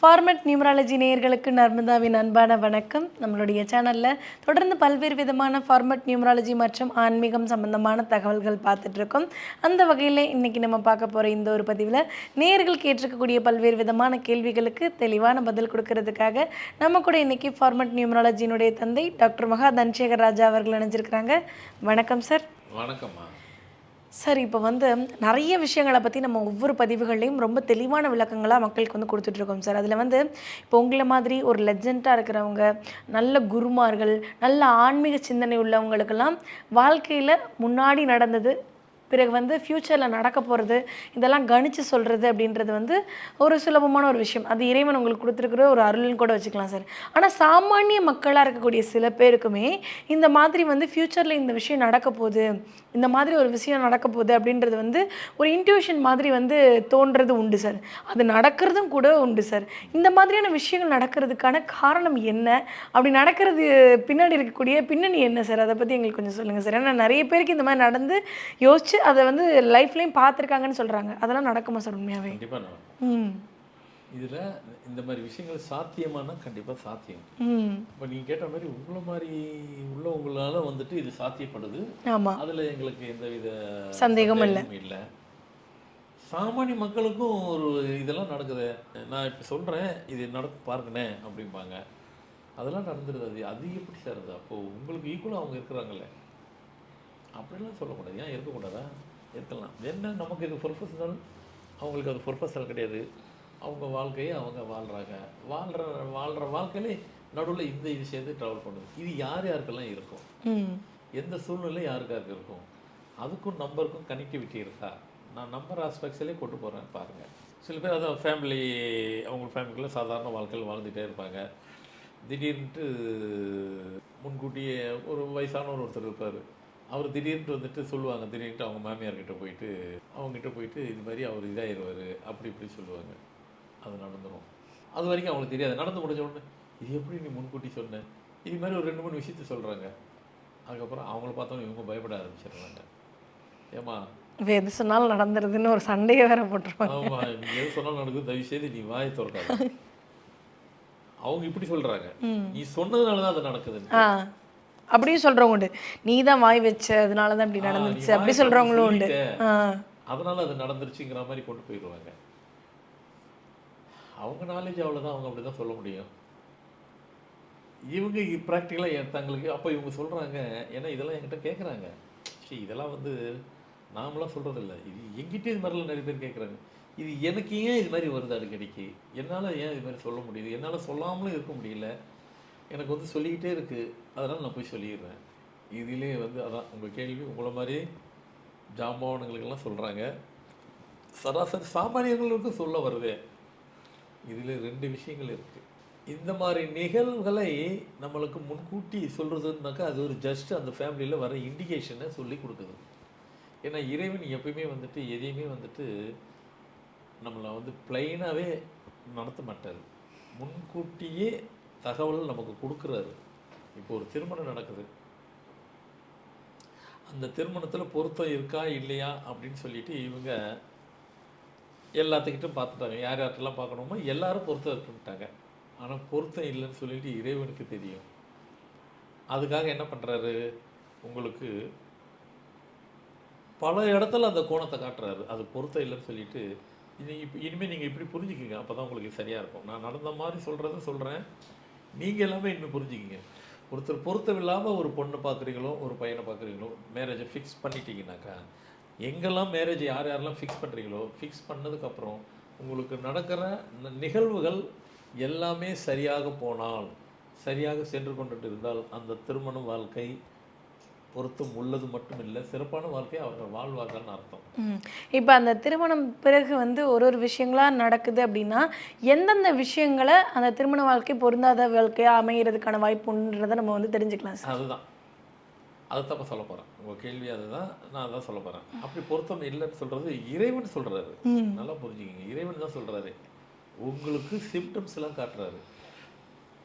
Format numerology நேயர்களுக்கு நர்மதாவின் அன்பான வணக்கம். நம்மளுடைய சேனலில் தொடர்ந்து பல்வேறு விதமான ஃபார்மட் நியூமராலஜி மற்றும் ஆன்மீகம் சம்பந்தமான தகவல்கள் பார்த்துட்ருக்கோம். அந்த வகையில் இன்றைக்கி நம்ம பார்க்க போகிற இந்த ஒரு பதிவில் நேயர்கள் கேட்டிருக்கக்கூடிய பல்வேறு விதமான கேள்விகளுக்கு தெளிவான பதில் கொடுக்கறதுக்காக நம்ம கூட இன்றைக்கி ஃபார்மட் நியூமராலஜியினுடைய தந்தை டாக்டர் மகா தனசேகர் ராஜா அவர்கள் இணைஞ்சிருக்கிறாங்க. வணக்கம் சார். வணக்கம்மா. சார், இப்போ நிறைய விஷயங்களை பற்றி நம்ம ஒவ்வொரு பதிவுகள்லையும் ரொம்ப தெளிவான விளக்கங்களாக மக்களுக்கு கொடுத்துட்ருக்கோம் சார். அதில் இப்போ உங்களை மாதிரி ஒரு லெஜெண்டாக இருக்கிறவங்க, நல்ல குருமார்கள், நல்ல ஆன்மீக சிந்தனை உள்ளவங்களுக்கெல்லாம் வாழ்க்கையில் முன்னாடி நடந்தது, பிறகு ஃப்யூச்சரில் நடக்க போகிறது, இதெல்லாம் கணிச்சு சொல்கிறது அப்படின்றது ஒரு சுலபமான ஒரு விஷயம். அது இறைவன் உங்களுக்கு கொடுத்துருக்குற ஒரு அருள்னு கூட வச்சுக்கலாம் சார். ஆனால் சாமானிய மக்களாக இருக்கக்கூடிய சில பேருக்குமே இந்த மாதிரி ஃப்யூச்சரில் இந்த விஷயம் நடக்க போகுது, இந்த மாதிரி ஒரு விஷயம் நடக்க போகுது அப்படின்றது ஒரு இன்ட்யூஷன் மாதிரி தோன்றது உண்டு சார். அது நடக்கிறதும் கூட உண்டு சார். இந்த மாதிரியான விஷயங்கள் நடக்கிறதுக்கான காரணம் என்ன, அப்படி நடக்கிறது பின்னாடி இருக்கக்கூடிய பின்னணி என்ன சார்? அதை பற்றி எங்களுக்கு கொஞ்சம் சொல்லுங்கள் சார். ஏன்னா நிறைய பேருக்கு இந்த மாதிரி நடந்து யோசிச்சு அதை லைஃப்லையும் பார்த்துருக்காங்கன்னு சொல்கிறாங்க. அதெல்லாம் நடக்குமா சார் உண்மையாகவே? கண்டிப்பாக இதில் இந்த மாதிரி விஷயங்கள் சாத்தியமானா கண்டிப்பாக சாத்தியம். இப்போ நீங்கள் கேட்ட மாதிரி உங்களை மாதிரி உள்ளவங்களால இது சாத்தியப்படுது. ஆமாம், அதில் எங்களுக்கு எந்தவித சந்தேகமும் இல்லை. சாமானிய மக்களுக்கும் ஒரு இதெல்லாம் நடக்குது. நான் இப்போ சொல்கிறேன், இது நடக்க பாருங்கண்ணே அப்படிம்பாங்க. அதெல்லாம் நடந்துருது. அது எப்படி சார்? அது அப்போது உங்களுக்கு ஈக்குவலாக அவங்க இருக்கிறாங்கல்ல, அப்படிலாம் சொல்லக்கூடாது. ஏன் இருக்கக்கூடாதா? இருக்கலாம். என்ன நமக்கு இது ப்ரொஃபஷனல், அவங்களுக்கு அது ப்ரொஃபஷனல் கிடையாது. அவங்க வாழ்க்கையை அவங்க வாழ்கிற வாழ்க்கையிலே நடுவில் இந்த இது சேர்ந்து ட்ராவல் பண்ணுது. இது யாருக்கெல்லாம் இருக்கும், எந்த சூழ்நிலை யாருக்காருக்கு இருக்கும், அதுக்கும் நம்பருக்கும் கனெக்டிவிட்டி இருக்கா? நான் நம்பர் ஆஸ்பெக்ட்ஸ்லேயே கொண்டு போகிறேன் பாருங்கள். சில பேர் அதான் ஃபேமிலி, அவங்க ஃபேமிலிக்குள்ளே சாதாரண வாழ்க்கையில் வாழ்ந்துகிட்டே இருப்பாங்க. திடீர்னுட்டு முன்கூட்டியே ஒரு வயசானவர் ஒருத்தர் இருப்பார். அவர் திடீர்னு சொல்லுவாங்க. திடீர்னு அவங்க மாமியார்கிட்ட போயிட்டு அவங்ககிட்ட போயிட்டு இது மாதிரி அவர் இதாகிடுவார் அப்படி இப்படி சொல்லுவாங்க. அது நடந்துடும். அது வரைக்கும் அவங்களுக்கு தெரியாது. நடந்து முடிஞ்ச உடனே இது எப்படி நீ முன்கூட்டி சொன்ன, இது மாதிரி ஒரு 2-3 விஷயத்த சொல்கிறாங்க. அதுக்கப்புறம் அவங்கள பார்த்தோன்னே இவங்க பயப்பட ஆரம்பிச்சிடுறாங்க. ஏமா எது சொன்னாலும் நடந்துருதுன்னு ஒரு சண்டையை வேற போட்டுருவாங்க. ஆமாம், நீ எது சொன்னாலும் நடக்குது, தயவுசெய்து நீ வாயை திறக்காத. அவங்க இப்படி சொல்கிறாங்க, நீ சொன்னதுனால தான் அது நடக்குதுன்னு. அப்படியும் சொல்கிறவங்க உண்டு. நீ தான் வாய் வச்ச, அதனால தான் இப்படி நடந்துருச்சு அப்படி சொல்கிறவங்களும் உண்டு. அதனால அது நடந்துருச்சுங்கிற மாதிரி கொண்டு போயிடுவாங்க. அவங்க நாலேஜ் அவ்வளோதான், அவங்க அப்படி தான் சொல்ல முடியும். இவங்க ப்ராக்டிக்கலாக தங்களுக்கு அப்போ இவங்க சொல்கிறாங்க. ஏன்னா இதெல்லாம் என்கிட்ட கேட்குறாங்க. சரி, இதெல்லாம் நாமளாம் சொல்கிறதில்ல, இது எங்கிட்டே இது மாதிரிலாம் நிறைய பேர் கேட்குறாங்க. இது எனக்கு ஏன் இது மாதிரி வருது அடிக்கடிக்கு, என்னால் ஏன் இது மாதிரி சொல்ல முடியுது, என்னால் சொல்லாமலும் இருக்க முடியல, எனக்கு சொல்லிக்கிட்டே இருக்குது, அதனால் நான் போய் சொல்லிடுறேன். இதிலே அதான் உங்கள் கேள்வி. உங்களை மாதிரி ஜாம்பவானுங்களுக்கெல்லாம் சொல்கிறாங்க, சராசரி சாமானியர்களுக்கும் சொல்ல வருது. இதில் 2 விஷயங்கள் இருக்குது. இந்த மாதிரி நிகழ்வுகளை நம்மளுக்கு முன்கூட்டி சொல்கிறதுனாக்கா அது ஒரு ஜஸ்ட் அந்த ஃபேமிலியில் வர இண்டிகேஷனை சொல்லி கொடுக்குது. ஏன்னா இறைவன் எப்பயுமே எதையுமே நம்மளை பிளைனாகவே நடத்த மாட்டார். முன்கூட்டியே தகவல் நமக்கு கொடுக்குறாரு. இப்போ ஒரு திருமணம் நடக்குது, அந்த திருமணத்தில் பொருத்தம் இருக்கா இல்லையா அப்படின்னு சொல்லிட்டு இவங்க எல்லாத்துக்கிட்டும் பார்த்துட்டாங்க. யார் யார்கிட்டலாம் பார்க்கணுமோ எல்லாரும் பொருத்தம் இருக்குன்ட்டாங்க. ஆனால் பொருத்தம் இல்லைன்னு சொல்லிட்டு இறைவனுக்கு தெரியும். அதுக்காக என்ன பண்ணுறாரு, உங்களுக்கு பல இடத்துல அந்த கோணத்தை காட்டுறாரு. அது பொருத்தம் இல்லைன்னு சொல்லிட்டு இனிமேல் நீங்கள் இப்படி புரிஞ்சுக்கிங்க, அப்போ தான் உங்களுக்கு சரியாக இருக்கும். நான் நடந்த மாதிரி சொல்கிறேன், நீங்கள் எல்லாமே இன்னும் புரிஞ்சுக்கிங்க. ஒருத்தர் பொருத்தம் இல்லாமல் ஒரு பொண்ணை பார்க்குறீங்களோ ஒரு பையனை பார்க்குறீங்களோ, மேரேஜை ஃபிக்ஸ் பண்ணிட்டீங்கனாக்கா, எங்கெல்லாம் மேரேஜ் யாரெல்லாம் ஃபிக்ஸ் பண்ணுறீங்களோ, ஃபிக்ஸ் பண்ணதுக்கப்புறம் உங்களுக்கு நடக்கிற நிகழ்வுகள் எல்லாமே சரியாக போனால், சரியாக சென்று கொண்டுட்டு இருந்தால் அந்த திருமண வாழ்க்கை பொருத்தம் உள்ளது மட்டும் இல்லை, சிறப்பான வாழ்க்கையை அவர்கள் வாழ்வார்கள்னு அர்த்தம். இப்போ அந்த திருமணம் பிறகு ஒரு விஷயங்களாக நடக்குது அப்படின்னா, எந்தெந்த விஷயங்களை அந்த திருமண வாழ்க்கை பொருந்தாத வாழ்க்கையாக அமைகிறதுக்கான வாய்ப்புன்றதை நம்ம தெரிஞ்சுக்கலாம் சார். அதுதான், அதுதான் சொல்ல போகிறேன். உங்கள் கேள்வி அதுதான், நான் அதான் சொல்ல போகிறேன். அப்படி பொருத்தம் இல்லைன்னு சொல்கிறது இறைவன் சொல்கிறாரு. நல்லா புரிஞ்சுக்கிங்க, இறைவன் தான் சொல்கிறாரு. உங்களுக்கு சிம்டம்ஸ் எல்லாம் காட்டுறாரு.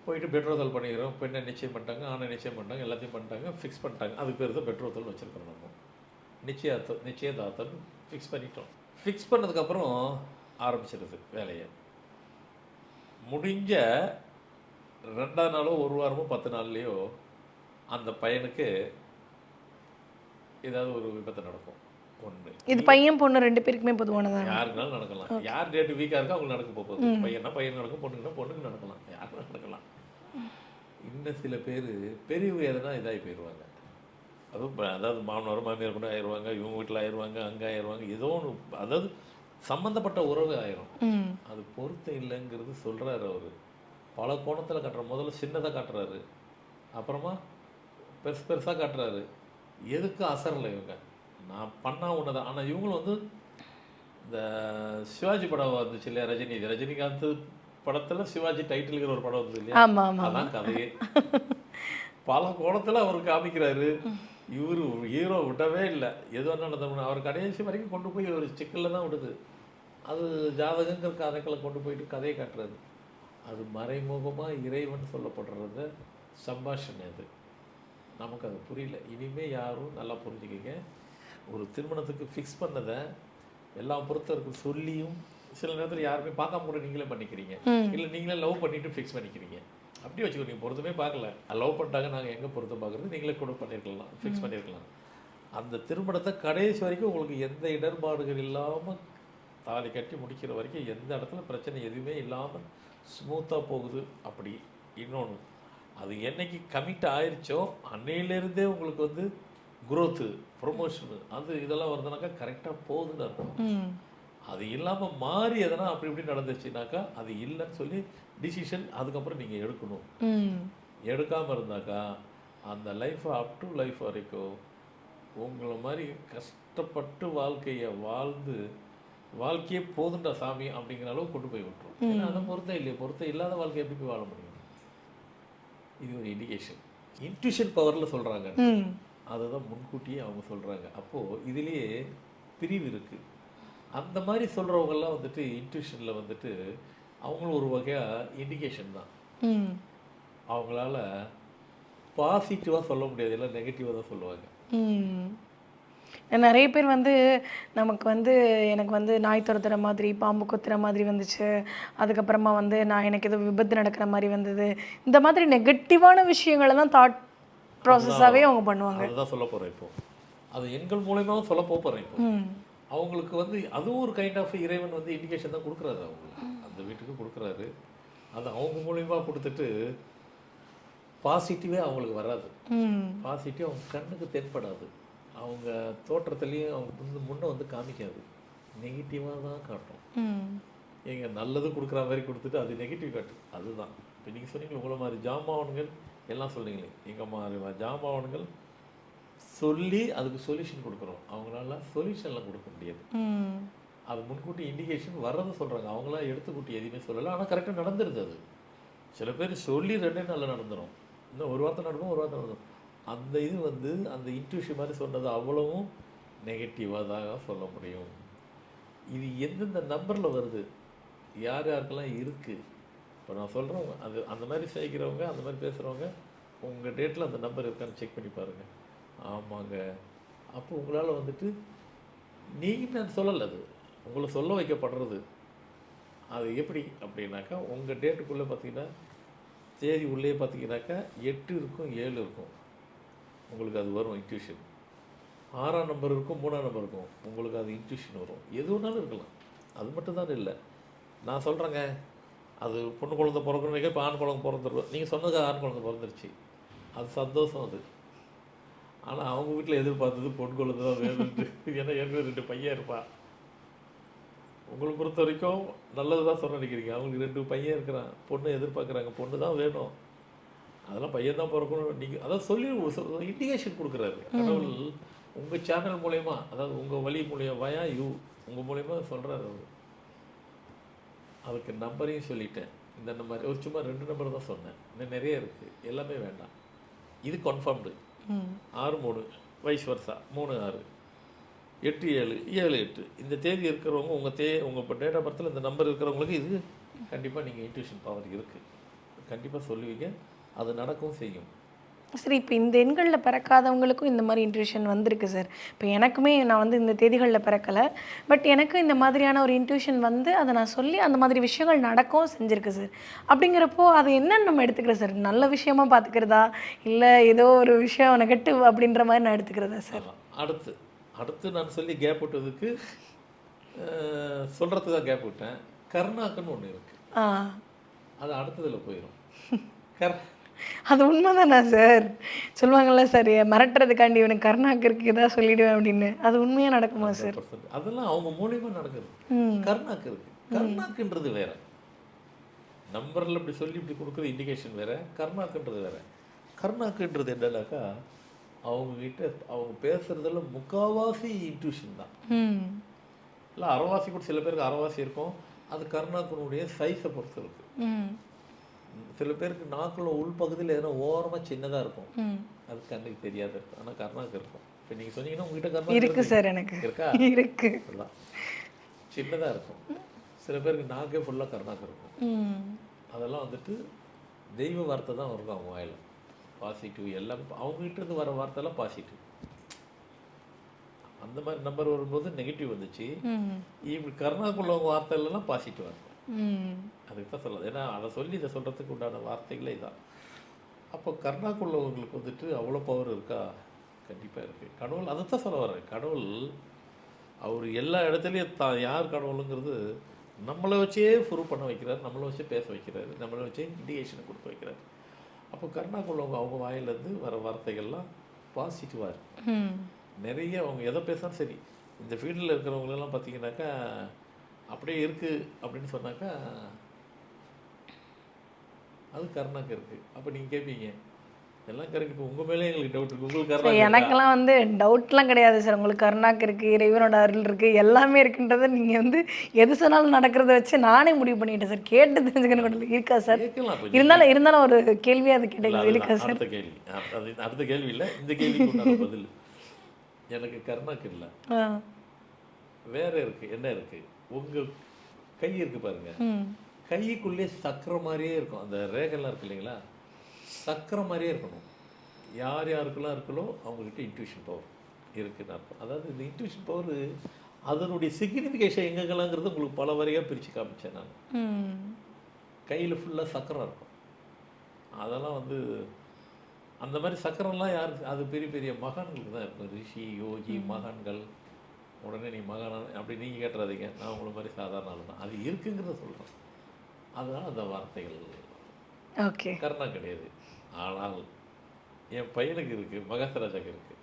போயிட்டு பெட்ரோதல் பண்ணிக்கிறோம், பெண்ணை நிச்சயம் பண்ணிட்டாங்க, ஆணை நிச்சயம் பண்ணிட்டாங்க, எல்லாத்தையும் பண்ணிட்டாங்க, ஃபிக்ஸ் பண்ணிட்டாங்க. அதுக்கு பேர் தான் பெட்ரோதல்னு வச்சுருக்கோம். நம்ம நிச்சயதார்த்தம் ஃபிக்ஸ் பண்ணிட்டோம். ஃபிக்ஸ் பண்ணதுக்கப்புறம் ஆரம்பிச்சிடுது வேலையை. முடிஞ்ச 2ஆவது நாளோ 1 வாரமோ 10 நாள்லையோ அந்த பையனுக்கு ஏதாவது ஒரு விபத்து நடக்கும். ஒன்று இது பையன் பொண்ணு 2 பேருக்குமே பொதுவானதா? யாருக்குனாலும் நடக்கலாம். யார் டேட்டு வீக்காக இருக்கோ அவங்களுக்கு நடக்க போகுது. பையனா பையன் நடக்கும், பொண்ணுக்குன்னா பொண்ணுக்கு நடக்கலாம், யாருக்கும் நடக்கலாம். இன்னும் சில பேர் பெரியவங்க எதனா இதாகி போயிடுவாங்க. அதுவும் அதாவது மாமனார் மாமியார் கூட ஆயிடுவாங்க, இவங்க வீட்டில் ஆயிடுவாங்க, அங்கே ஆயிடுவாங்க, ஏதோ ஒன்று, அதாவது சம்மந்தப்பட்ட உறவு ஆயிரும். அது பொருத்தம் இல்லைங்கிறது சொல்கிறாரு அவர். பல கோணத்தில் காட்டுற, முதல்ல சின்னதாக காட்டுறாரு, அப்புறமா பெருசு பெருசாக காட்டுறாரு. எதுக்கும் அசரலை இவங்க. நான் பண்ணால் ஒன்று தான். ஆனால் இவங்களும் வந்து இந்த சிவாஜி படம் வந்துச்சு இல்லையா, ரஜினிகாந்த் படத்தில் சிவாஜி டைட்டிலுங்கிற ஒரு படம் வந்தது இல்லையா, ஆமா ஆமா அதான் கதையே. பல கோணத்தில் அவர் காமிக்கிறாரு. இவர் ஹீரோ விடவே இல்லை. எது வேணாலும் அவர் கடைசி வரைக்கும் கொண்டு போய் ஒரு சிக்கலில் தான் விடுது. அது ஜாதகங்கிற கதைகளை கொண்டு போயிட்டு கதையை காட்டுறது. அது மறைமுகமாக இறைவன் சொல்லப்படுறத சம்பாஷணை. அது நமக்கு அது புரியல. இனிமேல் யாரும் நல்லா புரிஞ்சுக்கிங்க. ஒரு திருமணத்துக்கு ஃபிக்ஸ் பண்ணதை எல்லாம் பொறுத்தவருக்கு சொல்லியும் சில நேரத்தில் யாருமே பார்க்காம கூட நீங்களே பண்ணிக்கிறீங்க, இல்லை நீங்களே லவ் பண்ணிவிட்டு ஃபிக்ஸ் பண்ணிக்கிறீங்க. அப்படி வச்சுக்கோ, நீங்கள் பொருத்தமே பார்க்கல, லவ் பண்ணிட்டாங்க, நாங்கள் எங்கே பொருத்தம் பார்க்குறது, நீங்களே கூட பண்ணியிருக்கலாம், ஃபிக்ஸ் பண்ணியிருக்கலாம். அந்த திருமணத்தை கடைசி வரைக்கும் உங்களுக்கு எந்த இடர்பாடுகள் இல்லாமல் தாலி கட்டி முடிக்கிற வரைக்கும் எந்த இடத்துல பிரச்சனை எதுவுமே இல்லாமல் ஸ்மூத்தாக போகுது. அப்படி இன்னொன்று, அது என்னைக்கு கமிட் ஆயிடுச்சோ அன்னையிலேருந்தே உங்களுக்கு வந்து குரோத்து, ப்ரொமோஷனு, அது இதெல்லாம் வருதுனாக்கா கரெக்டாக போகுதுன்னு இருக்கும். அது இல்லாமல் மாறி எதனா அப்படி இப்படி நடந்துச்சுனாக்கா அது இல்லைன்னு சொல்லி டிசிஷன் அதுக்கப்புறம் நீங்கள் எடுக்கணும். எடுக்காமல் இருந்தாக்கா அந்த லைஃப்பை அப் டு லைஃப் வரைக்கும் உங்களை மாதிரி கஷ்டப்பட்டு வாழ்க்கையை வாழ்ந்து வாழ்க்கையே போதுண்டா சாமி அப்படிங்கிற அளவுக்கு கொண்டு போய் விட்டுரும். ஏன்னா அதை பொறுத்த இல்லையே, பொறுத்த இல்லாத வாழ்க்கை எப்படி போய் வாழ முடியும்? இது ஒரு இண்டிகேஷன். இன்ட்யூஷன் பவரில் சொல்கிறாங்க, அதுதான் முன்கூட்டியே அவங்க சொல்கிறாங்க. அப்போது இதுலேயே பிரிவு இருக்குது. அந்த மாதிரி சொல்கிறவங்கெல்லாம் வந்துட்டு இன்ட்யூஷனில் வந்துட்டு அவங்களும் ஒரு வகையாக இண்டிகேஷன் தான். அவங்களால பாசிட்டிவாக சொல்ல முடியாது, எல்லாம் நெகட்டிவாக தான் சொல்லுவாங்க. நிறைய பேர் வந்து நமக்கு வந்து எனக்கு வந்து நாய் துரத்துற மாதிரி, பாம்பு கொத்துற மாதிரி வந்துச்சு, அதுக்கப்புறமா வந்து எனக்கு ஏதோ விபத்து நடக்கிற மாதிரி வந்தது, இந்த மாதிரி நெகட்டிவான விஷயங்களை தான் தாட் ப்ராசஸாகவே அவங்க பண்ணுவாங்க. அதுதான் சொல்ல போகிறேன் இப்போ. அது எங்கள் மூலயமாவும் சொல்ல போகிறேன் இப்போ. அவங்களுக்கு வந்து அதுவும் ஒரு கைண்ட் ஆஃப் இறைவன் வந்து இண்டிகேஷன் தான் கொடுக்குறாரு, அவங்களுக்கு அந்த வீட்டுக்கு கொடுக்குறாரு. அது அவங்க மூலயமா கொடுத்துட்டு பாசிட்டிவே அவங்களுக்கு வராது. பாசிட்டிவ் அவங்க கண்ணுக்கு தென்படாது, அவங்க தோற்றத்துலேயும் அவங்க முன்னே வந்து காமிக்காது, நெகட்டிவாக தான் காட்டும். எங்கள் நல்லது கொடுக்குற மாதிரி கொடுத்துட்டு அது நெகட்டிவ் காட்டு. அதுதான் இப்போ நீங்கள் சொன்னீங்களே, உங்களை மாதிரி ஜாமான்கள் எல்லாம் சொன்னீங்களே, எங்கள் மாதிரி ஜாமான்கள் சொல்லி அதுக்கு சொல்யூஷன் கொடுக்குறோம். அவங்களால சொல்யூஷன்லாம் கொடுக்க முடியாது. அது முன்கூட்டி இண்டிகேஷன் வர்றதை சொல்கிறாங்க, அவங்களாம் எடுத்துக்கூட்டி எதுவுமே சொல்லலை, ஆனால் கரெக்டாக நடந்துருது. அது சில பேர் சொல்லி 2 நாளில் நடந்துடும், இன்னும் ஒரு வார்த்தை நடக்கும், ஒரு வார்த்தை நடந்துடும். அந்த இது வந்து அந்த இன்ட்யூஷன் மாதிரி சொன்னது அவ்வளவும் நெகட்டிவாக தான் சொல்ல முடியும். இது எந்தெந்த நம்பரில் வருது, யார் யாருக்கெல்லாம் இருக்குது, இப்போ நான் சொல்கிறேன், அது அந்த மாதிரி செய்கிறவங்க, அந்த மாதிரி பேசுகிறவங்க உங்கள் டேட்டில் அந்த நம்பர் இருக்கான்னு செக் பண்ணி பாருங்கள். ஆமாங்க, அப்போ உங்களால் வந்துட்டு நீங்கள் நான் சொல்லலை, அது உங்களை சொல்ல வைக்கப்படுறது. அது எப்படி அப்படின்னாக்கா, உங்கள் டேட்டுக்குள்ளே பார்த்தீங்கன்னா தேதி உள்ளே பார்த்தீங்கன்னாக்கா 8 இருக்கும், 7 இருக்கும், உங்களுக்கு அது வரும் இன்ட்யூஷன். 6ஆம் நம்பர் இருக்கும், 3ஆம் நம்பர் இருக்கும், உங்களுக்கு அது இன்ட்யூஷன் வரும். எது வேணாலும் இருக்கலாம், அது மட்டும்தான் இல்லை. நான் சொல்கிறேங்க, அது பொண்ணு குழந்தை பிறக்கணும், இப்போ ஆண் குழந்தை பிறந்துடும், நீங்கள் சொன்னது ஆண் குழந்தை பிறந்துருச்சு, அது சந்தோஷம் அது. ஆனால் அவங்க வீட்டில் எதிர்பார்த்தது பொண்ணு குழந்தை தான் வேணும்ட்டு. ஏன்னா ஏற்கனவே 2 பையன் இருப்பான். உங்களை பொறுத்த வரைக்கும் நல்லது தான் சொல்ல நினைக்கிறீங்க, அவங்களுக்கு 2 பையன் இருக்கிறான், பொண்ணு எதிர்பார்க்குறாங்க, பொண்ணு தான் வேணும், அதெல்லாம் பையன் தான் பிறக்கணும். நீங்கள் அதான் சொல்லி இண்டிகேஷன் கொடுக்குறாரு கடவுள் உங்கள் சேனல் மூலயமா, அதாவது உங்கள் வழி மூலியமாயா உங்கள் மூலயமா சொல்கிறாரு அவர். அதுக்கு நம்பரையும் சொல்லிட்டேன், இந்த நம்பர் ஒரு சும்மா 2 நம்பர் தான் சொன்னேன், இன்னும் நிறைய இருக்குது, எல்லாமே வேண்டாம். இது கன்ஃபார்ம்டு 6-3 வயசு வருஷா 3-6 8-7 7-8 இந்த தேதி இருக்கிறவங்க உங்கள் டேட் ஆஃப் பர்த்தில் இந்த நம்பர் இருக்கிறவங்களுக்கு இது கண்டிப்பாக நீங்கள் இன்ட்யூஷன் பவர் இருக்குது, கண்டிப்பாக சொல்லுவீங்க, அது நடக்கவும் செய்யும். சரி, இப்போ இந்த எண்களில் பிறக்காதவங்களுக்கும் இந்த மாதிரி இன்ட்யூஷன் வந்திருக்கு சார். இப்போ எனக்குமே நான் வந்து இந்த தேதிகளில் பிறக்கல. பட் எனக்கு இந்த மாதிரியான ஒரு இன்ட்யூஷன் வந்து அத நான் சொல்லி அந்த மாதிரி விஷயங்கள் நடக்கவும் செஞ்சிருக்கு சார். அப்படிங்கிறப்போ அது என்னன்னு நம்ம எடுத்துக்கிறோம் சார்? நல்ல விஷயமா பார்த்துக்கிறதா? இல்ல ஏதோ ஒரு விஷயம் நெகட்டிவ் அப்படின்ற மாரி நான் எடுத்துக்கிறதா சார்? ஆமா. அடுத்து அடுத்து நான் சொல்லி கேப் விட்டதுக்கு சொல்றதுக்கு தான் கேப் விட்டேன். கர்நாக்குன்னு ஒண்ணு இருக்கு. ஆ. அது அடுத்ததுல போயிரும். கர் அது உண்மதானா சார்? சொல்லுவாங்கல்ல சார், மிரட்டுறதுக்காண்டி இவனுக்கு கருணாக்கு இருக்கு ஏதாவது சொல்லிடுவேன் அப்படின்னு. அது உண்மையா நடக்குமா சார்? 100% அதெல்லாம் அவங்க மூலியமா நடக்குது. ம். கர்நாக்கு இருக்கு. கர்நாக்குன்றது வேற. நம்பர்ல இப்படி சொல்லி இப்படி குடுக்குற இண்டிகேஷன் வேற. கர்நாக்குன்றது வேற. கர்நாக்குன்றது என்னன்னாக்கா, அவங்க கிட்ட அவங்க பேசுறதுல முக்காவாசி இன்ட்யூஷன் தான். ம். இல்ல அரைவாசி கூட சில பேருக்கு அரைவாசி இருக்கும். அது கர்நாக்கினுடைய சைஸை பொறுத்து இருக்கு. ம். சில பேருக்கு நாக்குல உள்பகுதியில் எதனா ஓரமா சின்னதா இருக்கும். ம். அது கண்ணுக்கு தெரியாத இருக்கும். ஆனா கர்நாக்கு இருக்கும். இப்போ நீங்க சொன்னீங்கன்னா உங்ககிட்ட கர்நாக்கு இருக்கு சார் எனக்கு. இருக்கா? இருக்கு. அதெல்லாம் சின்னதா இருக்கும். சில பேருக்கு நாக்கே ஃபுல்லா கர்நாக்கு இருக்கும். ம். அதெல்லாம் வந்துட்டு தெய்வ வார்த்தை தான் இருக்கும் அவங்க வாயில. பாசிட்டிவ் எல்லாம் அவங்ககிட்ட இருந்து வர வார்த்தைலாம் பாசிட்டிவ். அந்த மாதிரி நம்பர் வரும்போது நெகட்டிவ் வந்துச்சு. ம். இப்படி கர்நாக்குள்ளவங்க வார்த்தைலாம் பாசிட்டிவ் இருக்கும். ம். அதுக்கு தான் சொல்லுது. ஏன்னா அதை சொல்லி இதை சொல்றதுக்கு உண்டான வார்த்தைகளே இதான். அப்போ கர்நாக்குள்ளவங்களுக்கு வந்துட்டு அவ்வளோ பவர் இருக்கா? கண்டிப்பா இருக்கு. கடவுள் அதைத்தான் சொல்ல வர்றேன். கடவுள் அவர் எல்லா இடத்துலையும் தான் யார் கடவுளுங்கிறது நம்மளை வச்சே ப்ரூவ் பண்ண வைக்கிறார். நம்மளை வச்சே பேச வைக்கிறாரு. நம்மளை வச்சே இண்டிகேஷனை கொடுக்க வைக்கிறார். அப்போ கர்நாக்குள்ளவங்க அவங்க வாயிலேருந்து வர வார்த்தைகள்லாம் பாசிட்டிவாக இருக்கும். ம். நிறைய அவங்க எதை பேசினாலும் சரி. இந்த ஃபீல்டில் இருக்கிறவங்களெல்லாம் பார்த்தீங்கன்னாக்கா அப்படியே இருக்குது அப்படின்னு சொன்னாக்கா அது கர்நாக்கு இருக்குது. அப்போ நீங்கள் கேட்பீங்க எல்லாம் கரெக்ட். இப்போ உங்கள் மேலே எங்களுக்கு டவுட் இருக்குது. உங்களுக்கு சார், கர்நாக்கு இருக்கா? எனக்கெல்லாம் வந்து டவுட்லாம் கிடையாது சார். உங்களுக்கு கருணாக்கு இருக்கு, இறைவனோட அருள் இருக்கு, எல்லாமே இருக்குன்றத நீங்க வந்து எது சொன்னாலும் நடக்கிறத வச்சு நானே முடிவு பண்ணிட்டேன் சார். கேட்டு தெரிஞ்சுக்கணும் கூட இல்ல. இருக்கா சார்? கேட்கலாம். இப்போ இருந்தாலும் இருந்தாலும் ஒரு கேள்வியா அது இல்லை கேட்டீங்க. இருக்கா அதுதான் சார்? அடுத்த கேள்வி. அது அடுத்த கேள்வி இல்லை, இந்த கேள்விக்கு உண்டான பதில். எனக்கு கர்நாக்கு இல்லை, ஆ. வேற இருக்கு. என்ன இருக்கு? உங்கள் கை இருக்கு பாருங்க. ம். கைக்குள்ளே சக்கரம் மாதிரியே இருக்கும். அந்த ரேகைலாம் இருக்கு இல்லைங்களா, சக்கரம் மாதிரியே இருக்கணும். யார் யாருக்கெல்லாம் இருக்கலோ அவங்ககிட்ட இன்ட்யூஷன் பவர் இருக்குன்னு அர்த்தம். அதாவது இந்த இன்ட்யூஷன் பவர் அதனுடைய சிக்னிஃபிகேஷன் எங்கெங்கெல்லாங்கிறது உங்களுக்கு பல வரையாக பிரித்து காமிச்சேன் நான். ம். கையில் ஃபுல்லாக சக்கரம் இருக்கும். அதெல்லாம் வந்து அந்த மாதிரி சக்கரம்லாம் யார், அது பெரிய பெரிய மகான்களுக்கு தான் இருக்கும். ரிஷி, யோகி, மகான்கள். உடனே நீ மகானான அப்படி நீங்கள் கேட்டுறாதீங்க. நான் உங்களை மாதிரி சாதாரண ஆள் தான். அது இருக்குங்கிறத சொல்கிறேன். அதனால் அந்த வார்த்தைகள் ஓகே. கர்ணா கிடையாது. ஆனால் என் பையனுக்கு இருக்குது, மகாசராஜாக்கு இருக்குது.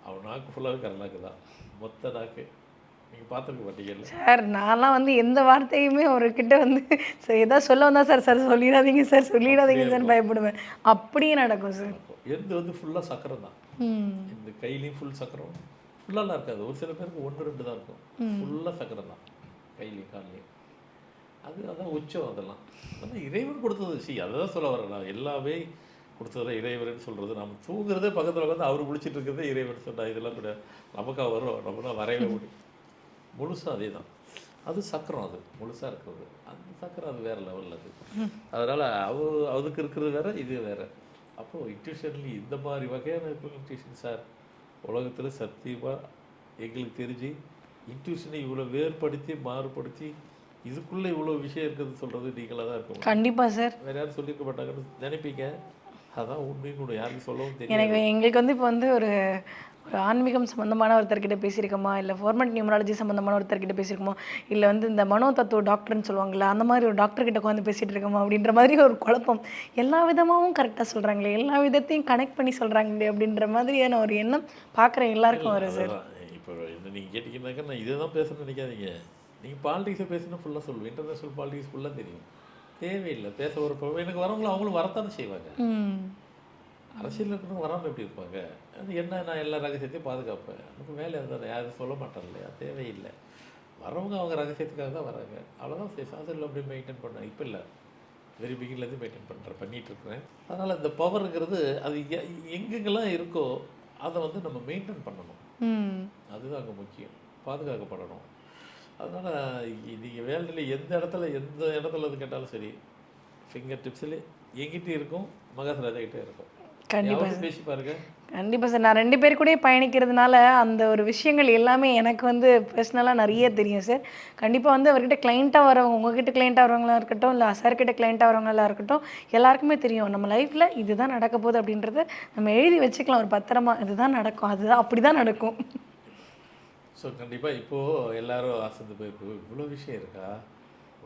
அவன் நாக்கு ஃபுல்லாகவே கர்நாக்கு தான். மொத்த நாக்கு நீங்கள் பார்த்துருக்க மாட்டீங்கல்ல. சார், நான்லாம் வந்து எந்த வார்த்தையுமே அவர்கிட்ட வந்து சார் ஏதாவது சொல்ல வந்தா சார் சார் சொல்லிடாதீங்க சார் சொல்லிடாதீங்க அப்படியே சார் இருக்கும். பயப்படுவேன். அப்படியே நடக்கும் சார். நடக்கும். எந்த வந்து ஃபுல்லாக சக்கரம் தான். ம். இந்த கையிலையும் ஃபுல் சக்கரம் ஃபுல்லாலாம் இருக்காது. ஒரு சில பேருக்கு 1 2 தான் இருக்கும். ஃபுல்லாக சக்கரம் தான் கையிலையும் கால்லையும். அதான் உச்சம். அதெல்லாம் அதெல்லாம் இறைவன் கொடுத்தது. அதை தான் சொல்ல வரேன் நான். எல்லாமே கொடுத்ததில் இறைவன் சொல்கிறது. நம்ம தூங்குறதே பக்கத்தில் உட்காந்து அவர் முடிச்சிட்டு இருக்கிறதே இறைவன் சொன்னா. இதெல்லாம் கூட நமக்கா வரும், நம்மளாம் வரையவே முடியும். முழுசாக அதே தான். அது சக்கரம், அது முழுசாக இருக்கிறது. அந்த சக்கரம் அது வேறு லெவலில் அது. அதனால் அதுக்கு இருக்கிறது வேற, இது வேற. அப்போது இன்ட்யூஷன்லி இந்த மாதிரி வகையான இன்ட்யூஷன் சார் உலகத்தில் சத்தியமாக எங்களுக்கு தெரிஞ்சு இன்ட்யூஷனை இவ்வளோ வேறுபடுத்தி மாறுபடுத்தி இதுக்குள்ளே இவ்வளோ விஷயம் இருக்கிறது சொல்கிறது நீங்களாக தான் இருக்கும். கண்டிப்பா சார். வேறு யாரும் சொல்லியிருக்க மாட்டாங்கன்னு நினைப்பீங்க. அதான் உண்மையும் கூட யாருக்கும் சொல்லவும் தெரியாது. எனக்கு எங்களுக்கு வந்து இப்போ வந்து ஒரு ஒரு ஆன்மீகம் சம்மந்தமான ஒருத்தர்கிட்ட பேசியிருக்கோமா, இல்லை ஃபார்மட் நியூமராலஜி சம்மந்தமான ஒருத்தர்கிட்ட பேசியிருக்கோமா, இல்லை வந்து இந்த மனோ தத்துவ டாக்டர்னு சொல்லுவாங்கள்ல, அந்த மாதிரி ஒரு டாக்டர்கிட்ட உட்காந்து பேசிகிட்டு இருக்கோமா அப்படின்ற மாதிரி ஒரு குழப்பம். எல்லா விதமாகவும் கரெக்டாக சொல்கிறாங்களே, எல்லா விதத்தையும் கனெக்ட் பண்ணி சொல்கிறாங்களே அப்படின்ற மாதிரியான ஒரு எண்ணம் பார்க்குற எல்லாருக்கும் வரும் சார். அதான் இப்போ என்ன நீங்கள் கேட்டிங்கன்னாக்கா நான் இதை தான் பேசணும்னு நினைக்காதீங்க. நீங்கள் பாலிடிக்ஸை பேசினா ஃபுல்லாக சொல்லுவேன். இன்டர்நேஷ்னல் பாலிடிக்ஸ் ஃபுல்லாக தெரியும். தேவையில்லை பேச ஒரு எனக்கு வரவங்களும் அவங்களும் வரத்தானே செய்வாங்க. ம். அரசியல் இருக்கணும் வராமல் எப்படி இருப்பாங்க? அது என்ன, நான் எல்லா ரகசியத்தையும் பாதுகாப்பேன். நமக்கு வேலை இருந்தால் யாரும் சொல்ல மாட்டோம் இல்லையா? தேவையில்லை. வரவங்க அவங்க ரகசியத்துக்காக தான் வராங்க. அவ்வளோதான். சாசனில் அப்படியே மெயின்டைன் பண்ணேன். இப்போ இல்லை, வெரி பிகின்லேருந்து மெயின்டைன் பண்ணிகிட்ருக்கிறேன். அதனால் இந்த பவருங்கிறது அது எங்கெங்கெல்லாம் இருக்கோ அதை வந்து நம்ம மெயின்டைன் பண்ணணும். ம். அதுதான் அங்கே முக்கியம். பாதுகாக்கப்படணும். அதனால் நீங்கள் வேலையில் எந்த இடத்துல அது கேட்டாலும் சரி, ஃபிங்கர் டிப்ஸில் எங்கிட்ட இருக்கும், மகாசராஜா கிட்டே இருக்கும். கண்டிப்பாக யார்கிட்ட பேசி பாருங்க. கண்டிப்பாக சார். நான் 2 பேர் கூடயும் பயணிக்கிறதுனால, அந்த ஒரு விஷயங்கள் எல்லாமே எனக்கு வந்து பர்சனலாக நெறைய தெரியும் சார். கண்டிப்பா வந்து அவர்கிட்ட கிளையண்ட்டா வரவங்க, உங்ககிட்ட கிளையண்ட்டா வரவங்களா இருக்கட்டும், இல்ல சார் கிட்ட கிளையண்ட்டா வரவங்களா இருக்கட்டும், எல்லாருக்குமே தெரியும். நம்ம லைஃப்ல இதுதான் நடக்க போகுது அப்படின்றத நம்ம எழுதி வச்சுக்கலாம் ஒரு பத்திரமா. இதுதான் நடக்கும். அதுதான் அப்படிதான் நடக்கும். ஸோ கண்டிப்பா இப்போ எல்லாரும் அசந்து போய் இவ்வளோ விஷயம் இருக்கா?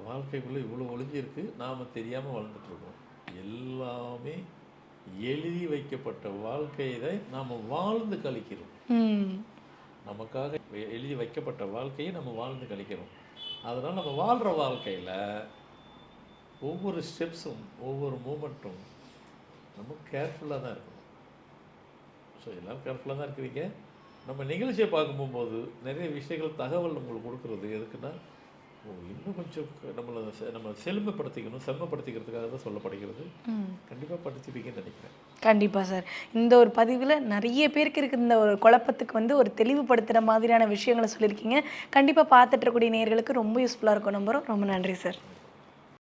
வாழ்க்கைக்குள்ள இவ்வளோ ஒளிஞ்சிருக்கு. நாம தெரியாம வாழ்ந்துட்டு இருக்கோம். எல்லாமே எழுதி வைக்கப்பட்ட வாழ்க்கையை நாம வாழ்ந்து கழிக்கிறோம். ம். நமக்காக எழுதி வைக்கப்பட்ட வாழ்க்கையை நம்ம வாழ்ந்து கழிக்கிறோம். அதனால நம்ம வாழ்ற வாழ்க்கையில ஒவ்வொரு ஸ்டெப்ஸும், ஒவ்வொரு மூமெண்ட்டும் நம்ம கேர்ஃபுல்லா தான் இருக்கணும். ஸோ எல்லாரும் கேர்ஃபுல்லா தான் இருக்கிறீங்க. நம்ம நிகழ்ச்சிய பார்க்கும் போகும்போது நிறைய விஷயங்கள் தகவல் உங்களுக்கு குடுக்குறது எதுக்குன்னா, இன்னும் கொஞ்சம் நம்ம செழுமைப்படுத்திக்கணும், செம்மைப்படுத்திக்கிறதுக்காக தான் சொல்லப்படுகிறது. ம். கண்டிப்பா படிச்சிருப்பீங்கன்னு நினைக்கிறேன். கண்டிப்பா சார். இந்த ஒரு பதிவுல நெறைய பேருக்கு இருக்க இந்த ஒரு குழப்பத்துக்கு வந்து ஒரு தெளிவுபடுத்துற மாதிரியான விஷயங்கள சொல்லியிருக்கீங்க. கண்டிப்பா பார்த்துட்டு இருக்கக்கூடிய நேயர்களுக்கு ரொம்ப யூஸ்ஃபுல்லா இருக்கும் நம்புறோம். ரொம்ப நன்றி சார்.